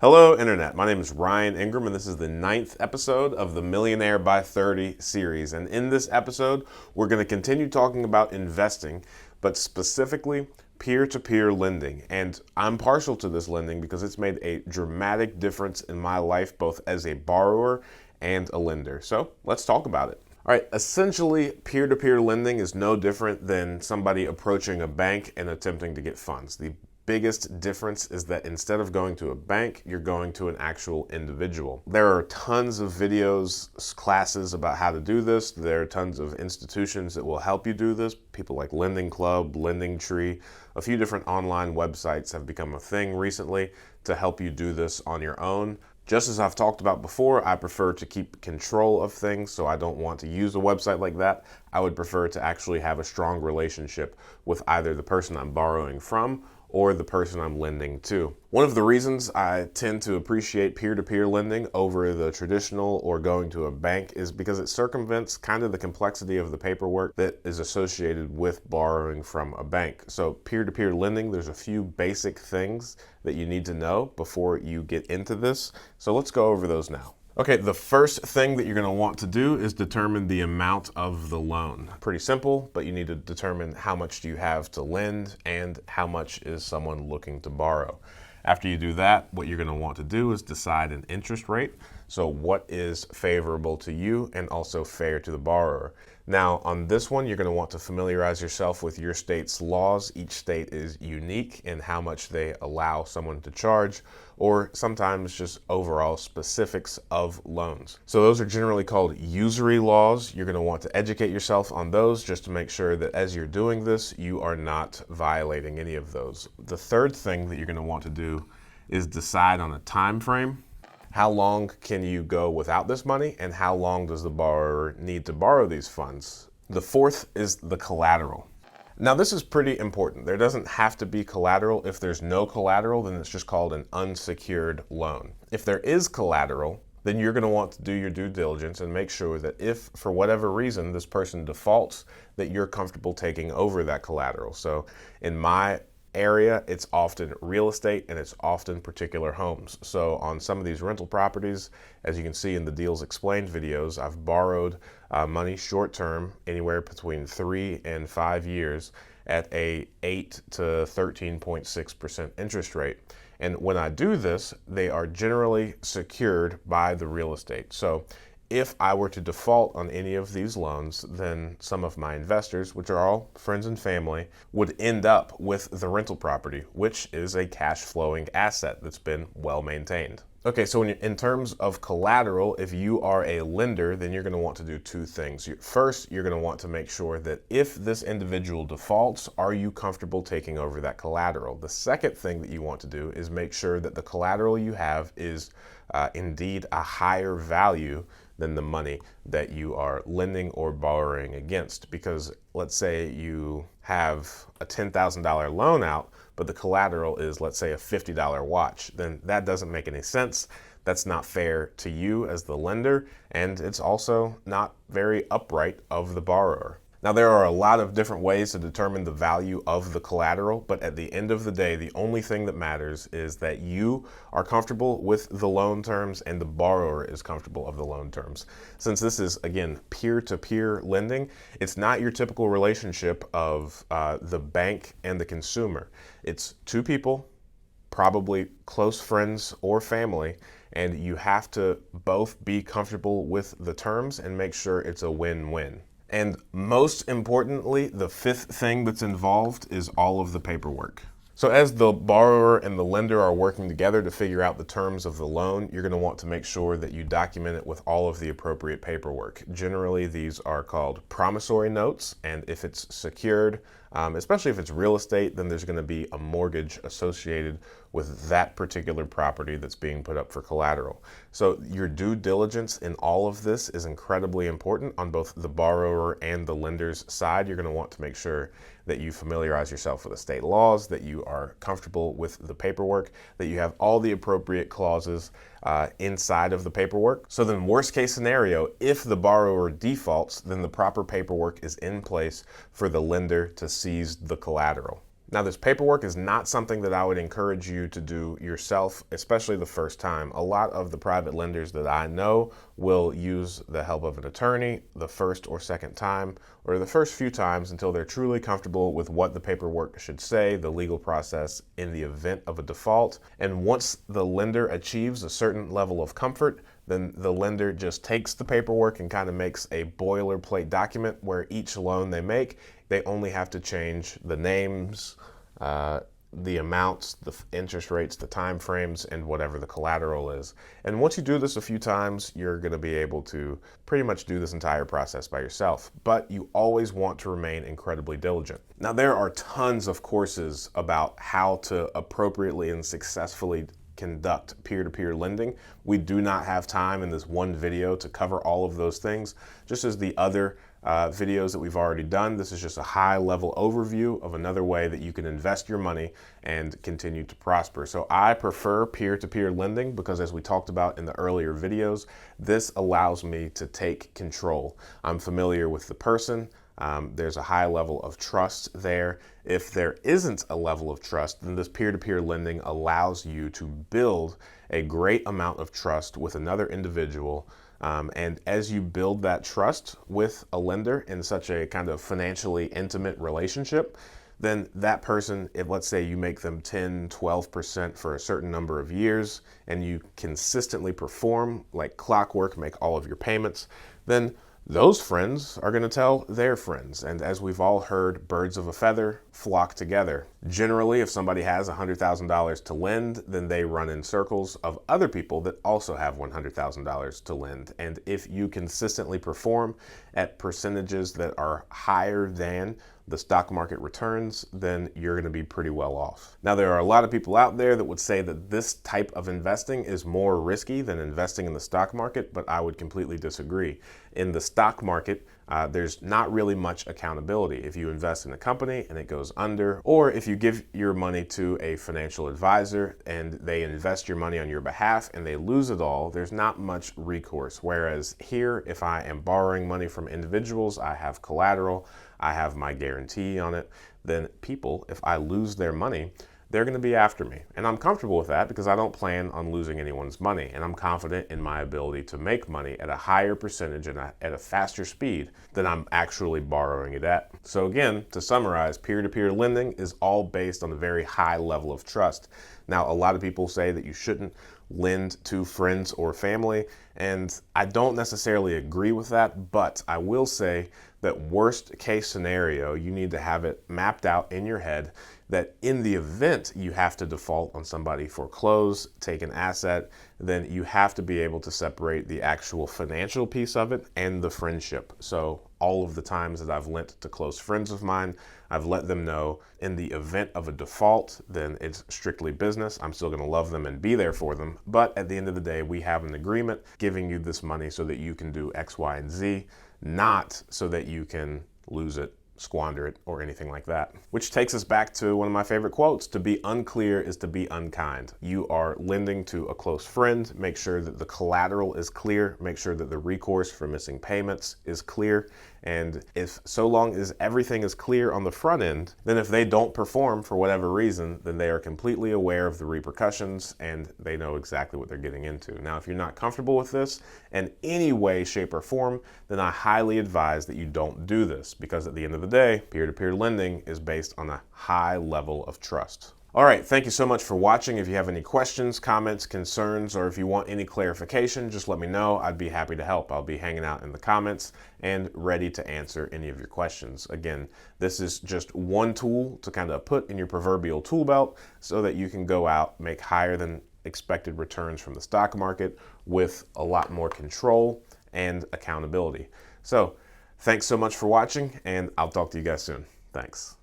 Hello, Internet. My name is Ryan Ingram, and this is the 9th episode of the Millionaire by 30 series. And in this episode, we're going to continue talking about investing, but specifically peer-to-peer lending. And I'm partial to this lending because it's made a dramatic difference in my life, both as a borrower and a lender. So let's talk about it. All right, essentially, peer-to-peer lending is no different than somebody approaching a bank and attempting to get funds. The biggest difference is that instead of going to a bank, you're going to an actual individual. There are tons of videos, classes about how to do this. There are tons of institutions that will help you do this. People like Lending Club, Lending Tree, a few different online websites have become a thing recently to help you do this on your own. Just as I've talked about before, I prefer to keep control of things, so I don't want to use a website like that. I would prefer to actually have a strong relationship with either the person I'm borrowing from or the person I'm lending to. One of the reasons I tend to appreciate peer-to-peer lending over the traditional or going to a bank is because it circumvents kind of the complexity of the paperwork that is associated with borrowing from a bank. So peer-to-peer lending, there's a few basic things that you need to know before you get into this. So let's go over those now. Okay, the first thing that you're going to want to do is determine the amount of the loan. Pretty simple, but you need to determine how much do you have to lend and how much is someone looking to borrow. After you do that, what you're going to want to do is decide an interest rate. So what is favorable to you and also fair to the borrower. Now, on this one, you're going to want to familiarize yourself with your state's laws. Each state is unique in how much they allow someone to charge, or sometimes just overall specifics of loans. So those are generally called usury laws. You're going to want to educate yourself on those just to make sure that as you're doing this, you are not violating any of those. The third thing that you're going to want to do is decide on a time frame. How long can you go without this money, and how long does the borrower need to borrow these funds? The fourth is the collateral. Now, this is pretty important. There doesn't have to be collateral. If there's no collateral, then it's just called an unsecured loan. If there is collateral, then you're going to want to do your due diligence and make sure that if, for whatever reason, this person defaults, that you're comfortable taking over that collateral. So in my area, it's often real estate and it's often particular homes. So on some of these rental properties, as you can see in the Deals Explained videos, I've borrowed money short term, anywhere between 3 and 5 years at a 8 to 13.6% interest rate. And when I do this, they are generally secured by the real estate. So if I were to default on any of these loans, then some of my investors, which are all friends and family, would end up with the rental property, which is a cash flowing asset that's been well maintained. Okay, so in terms of collateral, if you are a lender, then you're going to want to do two things. First, you're going to want to make sure that if this individual defaults, are you comfortable taking over that collateral? The second thing that you want to do is make sure that the collateral you have is indeed a higher value than the money that you are lending or borrowing against. Because let's say you have a $10,000 loan out, but the collateral is, let's say, a $50 watch, then that doesn't make any sense. That's not fair to you as the lender, and it's also not very upright of the borrower. Now, there are a lot of different ways to determine the value of the collateral, but at the end of the day, the only thing that matters is that you are comfortable with the loan terms and the borrower is comfortable of the loan terms. Since this is, again, peer-to-peer lending, it's not your typical relationship of the bank and the consumer. It's two people, probably close friends or family, and you have to both be comfortable with the terms and make sure it's a win-win. And most importantly, the fifth thing that's involved is all of the paperwork. So as the borrower and the lender are working together to figure out the terms of the loan, you're going to want to make sure that you document it with all of the appropriate paperwork. Generally, these are called promissory notes, and if it's secured, especially if it's real estate, then there's going to be a mortgage associated with that particular property that's being put up for collateral. So your due diligence in all of this is incredibly important on both the borrower and the lender's side. You're going to want to make sure that you familiarize yourself with the state laws, that you are comfortable with the paperwork, that you have all the appropriate clauses inside of the paperwork. So then, worst case scenario, if the borrower defaults, then the proper paperwork is in place for the lender to seize the collateral. Now, this paperwork is not something that I would encourage you to do yourself, especially the first time. A lot of the private lenders that I know will use the help of an attorney the first or second time, or the first few times until they're truly comfortable with what the paperwork should say, the legal process in the event of a default. And once the lender achieves a certain level of comfort, then the lender just takes the paperwork and kind of makes a boilerplate document where each loan they make, they only have to change the names, the amounts, the interest rates, the time frames, and whatever the collateral is. And once you do this a few times, you're going to be able to pretty much do this entire process by yourself. But you always want to remain incredibly diligent. Now, there are tons of courses about how to appropriately and successfully conduct peer-to-peer lending. We do not have time in this one video to cover all of those things. Just as the other videos that we've already done, this is just a high-level overview of another way that you can invest your money and continue to prosper. So I prefer peer-to-peer lending because, as we talked about in the earlier videos, this allows me to take control. I'm familiar with the person. There's a high level of trust there. If there isn't a level of trust, then this peer-to-peer lending allows you to build a great amount of trust with another individual. And as you build that trust with a lender in such a kind of financially intimate relationship, then that person, if let's say you make them 10, 12% for a certain number of years, and you consistently perform like clockwork, make all of your payments, then those friends are going to tell their friends. And as we've all heard, birds of a feather flock together. Generally, if somebody has $100,000 to lend, then they run in circles of other people that also have $100,000 to lend. And if you consistently perform at percentages that are higher than the stock market returns, then you're going to be pretty well off. Now, there are a lot of people out there that would say that this type of investing is more risky than investing in the stock market, but I would completely disagree. In the stock market, there's not really much accountability. If you invest in a company and it goes under, or if you give your money to a financial advisor and they invest your money on your behalf and they lose it all, there's not much recourse. Whereas here, if I am borrowing money from individuals, I have collateral, I have my guarantee on it, then people, if I lose their money, they're going to be after me. And I'm comfortable with that because I don't plan on losing anyone's money. And I'm confident in my ability to make money at a higher percentage and at a faster speed than I'm actually borrowing it at. So again, to summarize, peer-to-peer lending is all based on a very high level of trust. Now, a lot of people say that you shouldn't lend to friends or family, and I don't necessarily agree with that, but I will say that worst case scenario, you need to have it mapped out in your head that in the event you have to default on somebody, foreclose, take an asset, then you have to be able to separate the actual financial piece of it and the friendship. So all of the times that I've lent to close friends of mine, I've let them know in the event of a default, then it's strictly business. I'm still going to love them and be there for them. But at the end of the day, we have an agreement giving you this money so that you can do X, Y, and Z, not so that you can lose it, squander it, or anything like that. Which takes us back to one of my favorite quotes: to be unclear is to be unkind. You are lending to a close friend, make sure that the collateral is clear, make sure that the recourse for missing payments is clear, and if so long as everything is clear on the front end, then if they don't perform for whatever reason, then they are completely aware of the repercussions and they know exactly what they're getting into. Now, if you're not comfortable with this in any way, shape, or form, then I highly advise that you don't do this, because at the end of the day, peer-to-peer lending is based on a high level of trust. All right, thank you so much for watching. If you have any questions, comments, concerns, or if you want any clarification, just let me know. I'd be happy to help. I'll be hanging out in the comments and ready to answer any of your questions. Again, this is just one tool to kind of put in your proverbial tool belt so that you can go out, make higher than expected returns from the stock market with a lot more control and accountability. So thanks so much for watching, and I'll talk to you guys soon. Thanks.